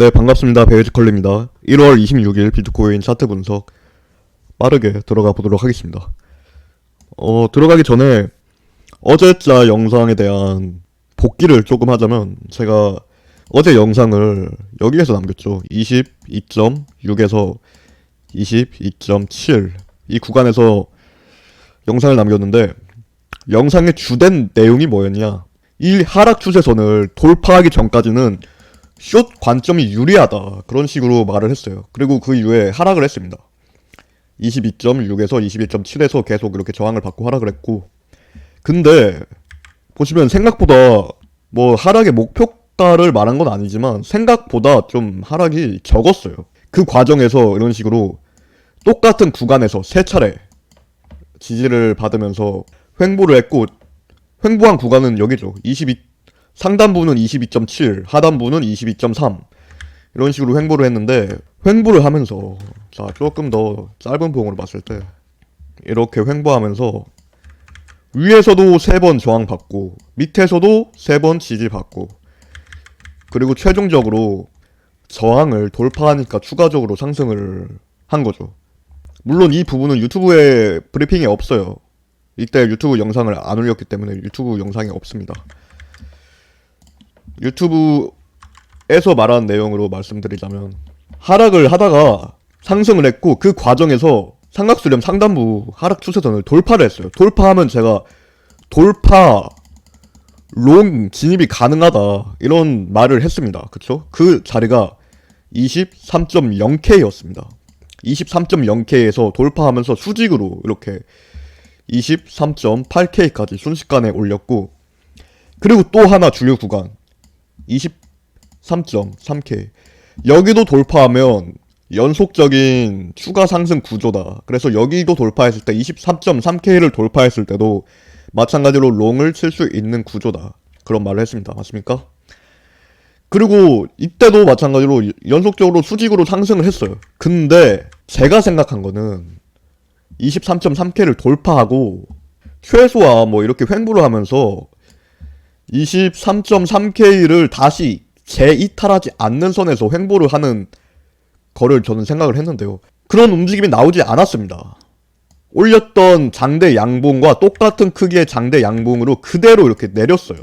네, 반갑습니다. 베이지컬입니다. 1월 26일 비트코인 차트 분석 빠르게 들어가 보도록 하겠습니다. 들어가기 전에 어제자 영상에 대한 복기를 조금 하자면, 제가 어제 영상을 여기에서 남겼죠. 22.6에서 22.7 이 구간에서 영상을 남겼는데, 영상의 주된 내용이 뭐였냐, 이 하락 추세선을 돌파하기 전까지는 숏 관점이 유리하다, 그런 식으로 말을 했어요. 그리고 그 이후에 하락을 했습니다. 22.6에서 21.7에서 계속 이렇게 저항을 받고 하락을 했고, 근데 보시면 생각보다 뭐 하락의 목표가를 말한 건 아니지만 생각보다 좀 하락이 적었어요. 그 과정에서 이런 식으로 똑같은 구간에서 세 차례 지지를 받으면서 횡보를 했고, 횡보한 구간은 여기죠. 상단부는 22.7, 하단부는 22.3 이런 식으로 횡보를 했는데, 횡보를 하면서 자 조금 더 짧은 봉으로 봤을 때 이렇게 횡보하면서 위에서도 3번 저항받고 밑에서도 3번 지지받고, 그리고 최종적으로 저항을 돌파하니까 추가적으로 상승을 한 거죠. 물론 이 부분은 유튜브에 브리핑이 없어요. 이때 유튜브 영상을 안 올렸기 때문에 유튜브 영상이 없습니다. 유튜브에서 말한 내용으로 말씀드리자면, 하락을 하다가 상승을 했고, 그 과정에서 삼각수렴 상단부 하락 추세선을 돌파를 했어요. 돌파하면 제가 돌파 롱 진입이 가능하다 이런 말을 했습니다. 그쵸? 그 자리가 23.0K였습니다 23.0K에서 돌파하면서 수직으로 이렇게 23.8K까지 순식간에 올렸고, 그리고 또 하나 주요 구간 23.3K, 여기도 돌파하면 연속적인 추가 상승 구조다. 그래서 여기도 돌파했을 때 23.3K를 돌파했을 때도 마찬가지로 롱을 칠 수 있는 구조다, 그런 말을 했습니다. 맞습니까? 그리고 이때도 마찬가지로 연속적으로 수직으로 상승을 했어요. 근데 제가 생각한 거는 23.3K를 돌파하고 최소화 뭐 이렇게 횡보를 하면서 23.3K를 다시 재이탈하지 않는 선에서 횡보를 하는 거를 저는 생각을 했는데요. 그런 움직임이 나오지 않았습니다. 올렸던 장대 양봉과 똑같은 크기의 장대 양봉으로 그대로 이렇게 내렸어요.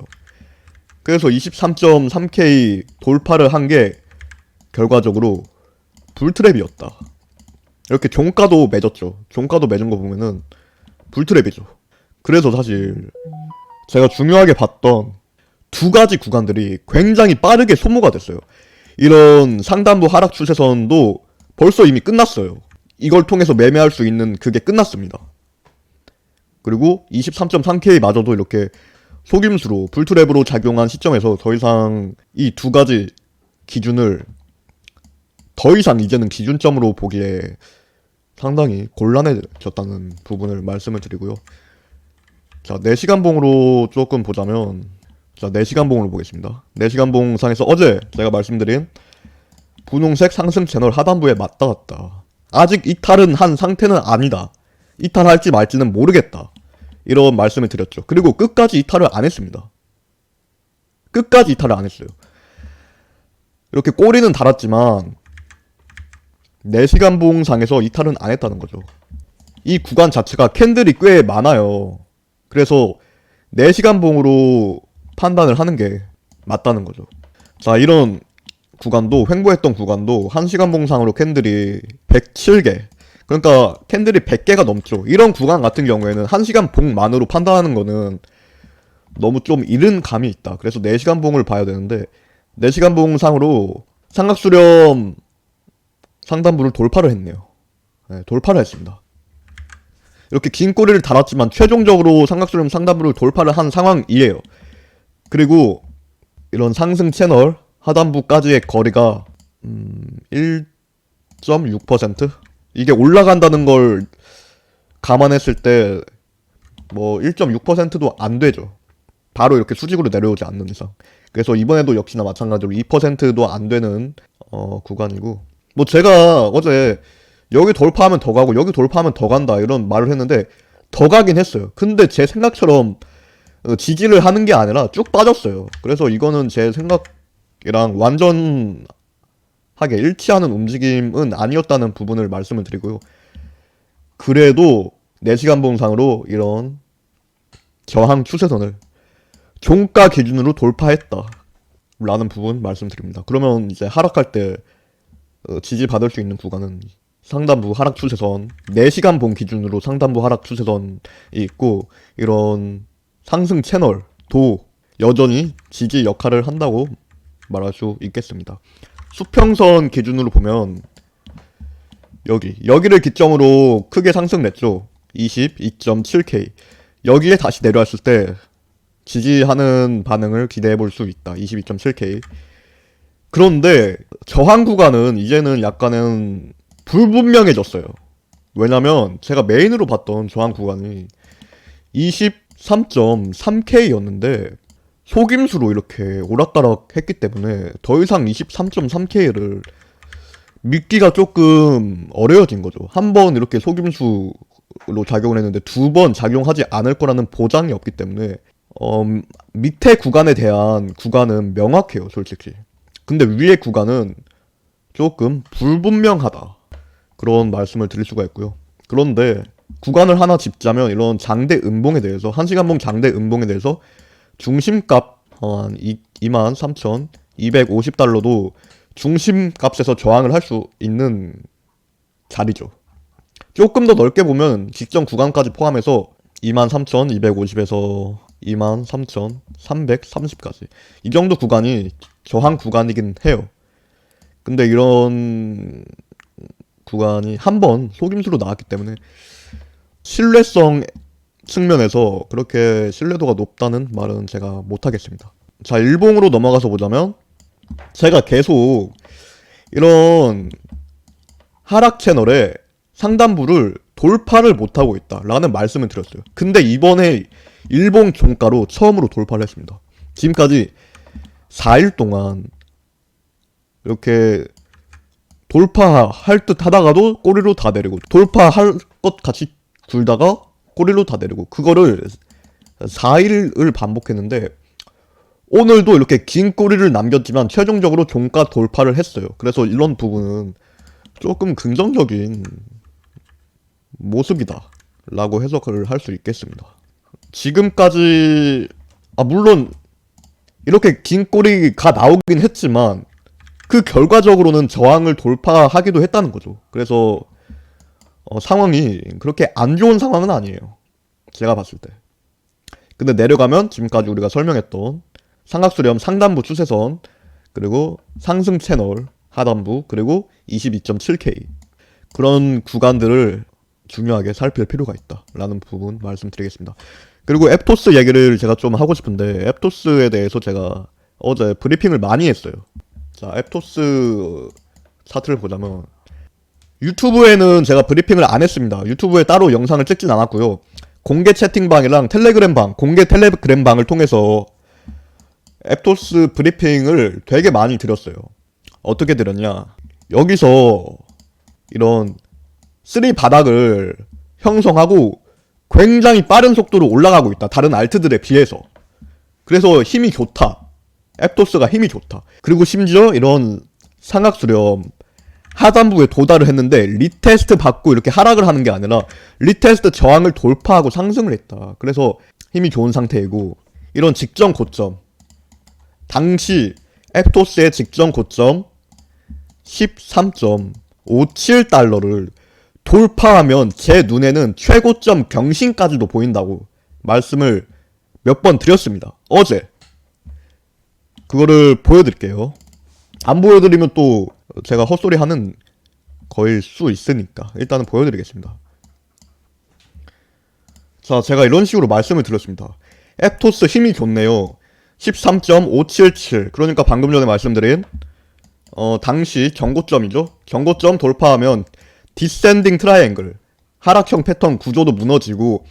그래서 23.3K 돌파를 한 게 결과적으로 불트랩이었다. 이렇게 종가도 맺었죠. 종가도 맺은 거 보면은 불트랩이죠. 그래서 사실 제가 중요하게 봤던 두 가지 구간들이 굉장히 빠르게 소모가 됐어요. 이런 상단부 하락 추세선도 벌써 이미 끝났어요. 이걸 통해서 매매할 수 있는 그게 끝났습니다. 그리고 23.3K 마저도 이렇게 속임수로 불트랩으로 작용한 시점에서 더 이상 이 두 가지 기준을 더 이상 이제는 기준점으로 보기에 상당히 곤란해졌다는 부분을 말씀을 드리고요. 자, 4시간봉으로 조금 보자면, 자, 4시간봉으로 보겠습니다. 4시간봉 상에서 어제 제가 말씀드린 분홍색 상승 채널 하단부에 맞다 갔다, 아직 이탈은 한 상태는 아니다, 이탈할지 말지는 모르겠다, 이런 말씀을 드렸죠. 그리고 끝까지 이탈을 안 했습니다. 끝까지 이탈을 안 했어요. 이렇게 꼬리는 달았지만 4시간봉 상에서 이탈은 안 했다는 거죠. 이 구간 자체가 캔들이 꽤 많아요. 그래서 4시간봉으로 판단을 하는 게 맞다는 거죠. 자, 이런 구간도, 횡보했던 구간도 1시간봉 상으로 캔들이 107개, 그러니까 캔들이 100개가 넘죠. 이런 구간 같은 경우에는 1시간 봉만으로 판단하는 거는 너무 좀 이른 감이 있다. 그래서 4시간 봉을 봐야 되는데, 4시간 봉 상으로 삼각수렴 상단부를 돌파를 했네요. 네, 돌파를 했습니다. 이렇게 긴 꼬리를 달았지만 최종적으로 삼각수렴 상단부를 돌파를 한 상황이에요. 그리고 이런 상승 채널 하단부까지의 거리가 1.6%? 이게 올라간다는 걸 감안했을 때 뭐 1.6%도 안 되죠. 바로 이렇게 수직으로 내려오지 않는 이상. 그래서 이번에도 역시나 마찬가지로 2%도 안 되는 구간이고, 뭐 제가 어제 여기 돌파하면 더 가고 여기 돌파하면 더 간다 이런 말을 했는데 더 가긴 했어요. 근데 제 생각처럼 지지를 하는 게 아니라 쭉 빠졌어요. 그래서 이거는 제 생각이랑 완전 일치하는 움직임은 아니었다는 부분을 말씀을 드리고요. 그래도 4시간 봉상으로 이런 저항 추세선을 종가 기준으로 돌파했다 라는 부분 말씀드립니다. 그러면 이제 하락할 때 지지받을 수 있는 구간은 상단부 하락 추세선, 4시간 봉 기준으로 상단부 하락 추세선이 있고, 이런 상승 채널도 여전히 지지 역할을 한다고 말할 수 있겠습니다. 수평선 기준으로 보면 여기를 기점으로 크게 상승했죠. 22.7K. 여기에 다시 내려왔을 때 지지하는 반응을 기대해 볼 수 있다. 22.7K. 그런데 저항 구간은 이제는 약간은 불분명해졌어요. 왜냐면 제가 메인으로 봤던 저항 구간이 23.3K였는데 속임수로 이렇게 오락가락 했기 때문에 더 이상 23.3K를 믿기가 조금 어려워진 거죠. 한 번 이렇게 속임수로 작용을 했는데 2번 작용하지 않을 거라는 보장이 없기 때문에 밑에 구간에 대한 구간은 명확해요, 솔직히. 근데 위의 구간은 조금 불분명하다, 그런 말씀을 드릴 수가 있고요. 그런데 구간을 하나 짚자면 이런 장대 음봉에 대해서, 1시간봉 장대 음봉에 대해서 중심값 한 23,250달러도 중심값에서 저항을 할 수 있는 자리죠. 조금 더 넓게 보면 직전 구간까지 포함해서 23,250에서 23,330까지 이 정도 구간이 저항 구간이긴 해요. 근데 이런 구간이 한 번 속임수로 나왔기 때문에 신뢰성 측면에서 그렇게 신뢰도가 높다는 말은 제가 못하겠습니다. 자, 일봉으로 넘어가서 보자면 제가 계속 이런 하락 채널에 상단부를 돌파를 못하고 있다 라는 말씀을 드렸어요. 근데 이번에 일봉 종가로 처음으로 돌파를 했습니다. 지금까지 4일 동안 이렇게 돌파할 듯 하다가도 꼬리로 다 내리고, 돌파할 것 같이 굴다가 꼬리로 다 내리고, 그거를 4일을 반복했는데 오늘도 이렇게 긴 꼬리를 남겼지만 최종적으로 종가 돌파를 했어요. 그래서 이런 부분은 조금 긍정적인 모습이다 라고 해석을 할 수 있겠습니다. 지금까지 물론 이렇게 긴 꼬리가 나오긴 했지만 그 결과적으로는 저항을 돌파하기도 했다는 거죠. 그래서 상황이 그렇게 안 좋은 상황은 아니에요, 제가 봤을 때. 근데 내려가면 지금까지 우리가 설명했던 삼각수렴 상단부 추세선, 그리고 상승 채널 하단부, 그리고 22.7K 그런 구간들을 중요하게 살필 필요가 있다 라는 부분 말씀드리겠습니다. 그리고 앱토스 얘기를 제가 좀 하고 싶은데, 앱토스에 대해서 제가 어제 브리핑을 많이 했어요. 자, 앱토스 차트를 보자면 유튜브에는 제가 브리핑을 안 했습니다. 유튜브에 따로 영상을 찍진 않았고요. 공개 채팅방이랑 텔레그램 방, 공개 텔레그램 방을 통해서 앱토스 브리핑을 되게 많이 드렸어요. 어떻게 드렸냐, 여기서 이런 3 바닥을 형성하고 굉장히 빠른 속도로 올라가고 있다, 다른 알트들에 비해서. 그래서 힘이 좋다, 앱토스가 힘이 좋다. 그리고 심지어 이런 삼각수렴 하단부에 도달을 했는데 리테스트 받고 이렇게 하락을 하는 게 아니라 리테스트 저항을 돌파하고 상승을 했다. 그래서 힘이 좋은 상태이고, 이런 직전 고점, 당시 앱토스의 직전 고점 13.57달러를 돌파하면 제 눈에는 최고점 경신까지도 보인다고 말씀을 몇 번 드렸습니다, 어제. 그거를 보여드릴게요. 안 보여드리면 또 제가 헛소리 하는 거일 수 있으니까 일단은 보여드리겠습니다. 자, 제가 이런 식으로 말씀을 드렸습니다. 앱토스 힘이 좋네요. 13.577, 그러니까 방금 전에 말씀드린 당시 경고점이죠. 경고점 돌파하면 디센딩 트라이앵글, 하락형 패턴 구조도 무너지고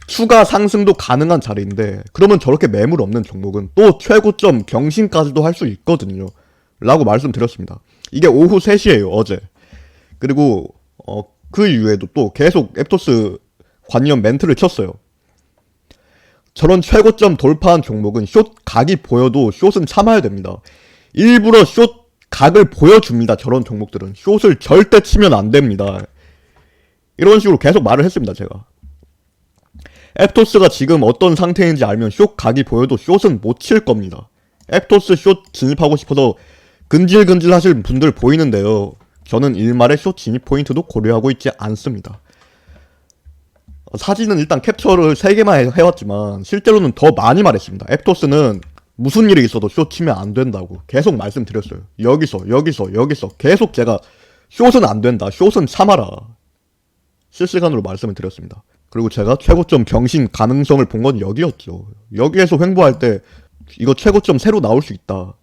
추가 상승도 가능한 자리인데, 그러면 저렇게 매물 없는 종목은 또 최고점 경신까지도 할 수 있거든요 라고 말씀드렸습니다. 이게 오후 3시에요, 어제. 그리고 그 이후에도 또 계속 앱토스 관련 멘트를 쳤어요. 저런 최고점 돌파한 종목은 숏 각이 보여도 숏은 참아야 됩니다. 일부러 숏 각을 보여줍니다. 저런 종목들은 숏을 절대 치면 안 됩니다. 이런 식으로 계속 말을 했습니다. 제가 앱토스가 지금 어떤 상태인지 알면 숏 각이 보여도 숏은 못 칠 겁니다. 앱토스 숏 진입하고 싶어서 근질근질 하실 분들 보이는데요. 저는 일말의 숏 진입 포인트도 고려하고 있지 않습니다. 사진은 일단 캡처를 3개만 해왔지만 실제로는 더 많이 말했습니다. 앱토스는 무슨 일이 있어도 숏 치면 안 된다고 계속 말씀드렸어요. 여기서 계속 제가 숏은 안 된다, 숏은 참아라, 실시간으로 말씀을 드렸습니다. 그리고 제가 최고점 경신 가능성을 본 건 여기였죠. 여기에서 횡보할 때 이거 최고점 새로 나올 수 있다,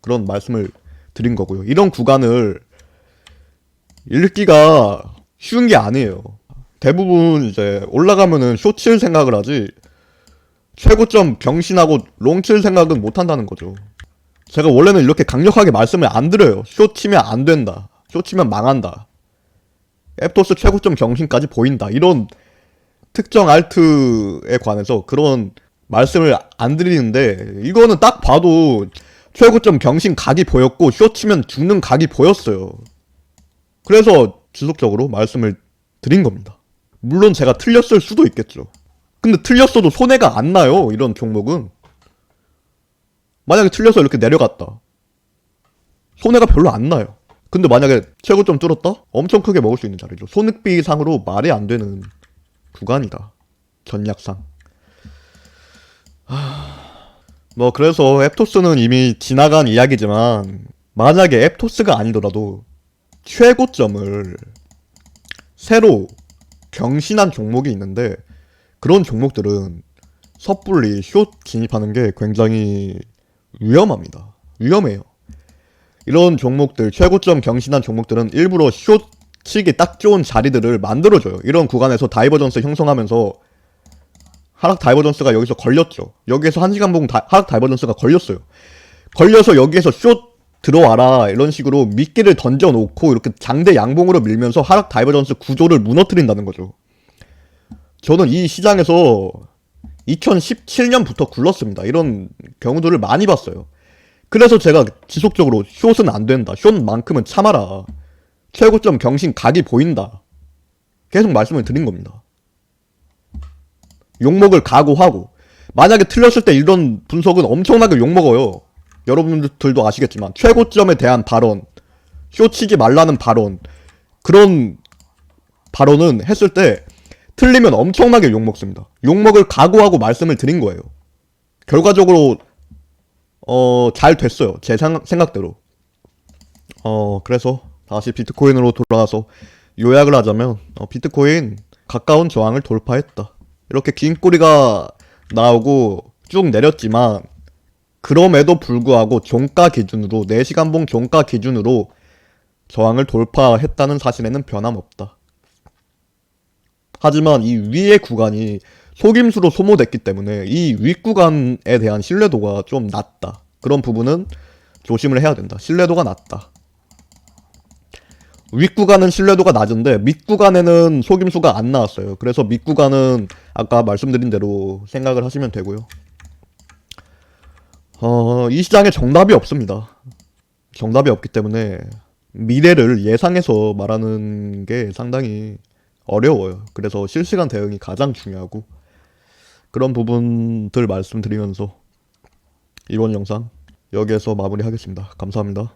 그런 말씀을 드린 거고요. 이런 구간을 읽기가 쉬운 게 아니에요. 대부분 이제 올라가면은 숏 칠 생각을 하지 최고점 경신하고 롱 칠 생각은 못 한다는 거죠. 제가 원래는 이렇게 강력하게 말씀을 안 드려요. 숏 치면 안 된다, 숏 치면 망한다, 앱토스 최고점 경신까지 보인다, 이런 특정 알트에 관해서 그런 말씀을 안 드리는데, 이거는 딱 봐도 최고점 경신 각이 보였고 숏 치면 죽는 각이 보였어요. 그래서 지속적으로 말씀을 드린 겁니다. 물론 제가 틀렸을 수도 있겠죠. 근데 틀렸어도 손해가 안 나요. 이런 종목은 만약에 틀려서 이렇게 내려갔다, 손해가 별로 안 나요. 근데 만약에 최고점 뚫었다? 엄청 크게 먹을 수 있는 자리죠. 손익비 상으로 말이 안 되는 구간이다, 전략상. 뭐 그래서 앱토스는 이미 지나간 이야기지만, 만약에 앱토스가 아니더라도 최고점을 새로 경신한 종목이 있는데, 그런 종목들은 섣불리 숏 진입하는 게 굉장히 위험합니다. 위험해요. 이런 종목들, 최고점 경신한 종목들은 일부러 숏 치기 딱 좋은 자리들을 만들어줘요. 이런 구간에서 다이버전스 형성하면서 하락 다이버전스가 여기서 걸렸죠. 여기에서 1시간 봉 하락 다이버전스가 걸렸어요. 걸려서 여기에서 숏 들어와라, 이런 식으로 미끼를 던져놓고 이렇게 장대 양봉으로 밀면서 하락 다이버전스 구조를 무너뜨린다는 거죠. 저는 이 시장에서 2017년부터 굴렀습니다. 이런 경우들을 많이 봤어요. 그래서 제가 지속적으로 숏은 안 된다, 숏만큼은 참아라, 최고점 경신 각이 보인다, 계속 말씀을 드린 겁니다. 욕먹을 각오하고, 만약에 틀렸을 때 이런 분석은 엄청나게 욕먹어요. 여러분들도 아시겠지만 최고점에 대한 발언, 숏 치지 말라는 발언, 그런 발언은 했을 때 틀리면 엄청나게 욕먹습니다. 욕먹을 각오하고 말씀을 드린 거예요. 결과적으로 잘 됐어요, 제 생각대로. 그래서 다시 비트코인으로 돌아가서 요약을 하자면, 비트코인 가까운 저항을 돌파했다, 이렇게 긴 꼬리가 나오고 쭉 내렸지만, 그럼에도 불구하고 종가 기준으로, 4시간 봉 종가 기준으로 저항을 돌파했다는 사실에는 변함없다. 하지만 이 위의 구간이 속임수로 소모됐기 때문에 이 윗구간에 대한 신뢰도가 좀 낮다. 그런 부분은 조심을 해야 된다. 신뢰도가 낮다. 윗구간은 신뢰도가 낮은데 밑구간에는 속임수가 안 나왔어요. 그래서 밑구간은 아까 말씀드린 대로 생각을 하시면 되고요. 이 시장에 정답이 없습니다. 정답이 없기 때문에 미래를 예상해서 말하는 게 상당히 어려워요. 그래서 실시간 대응이 가장 중요하고, 그런 부분들 말씀드리면서 이번 영상 여기에서 마무리하겠습니다. 감사합니다.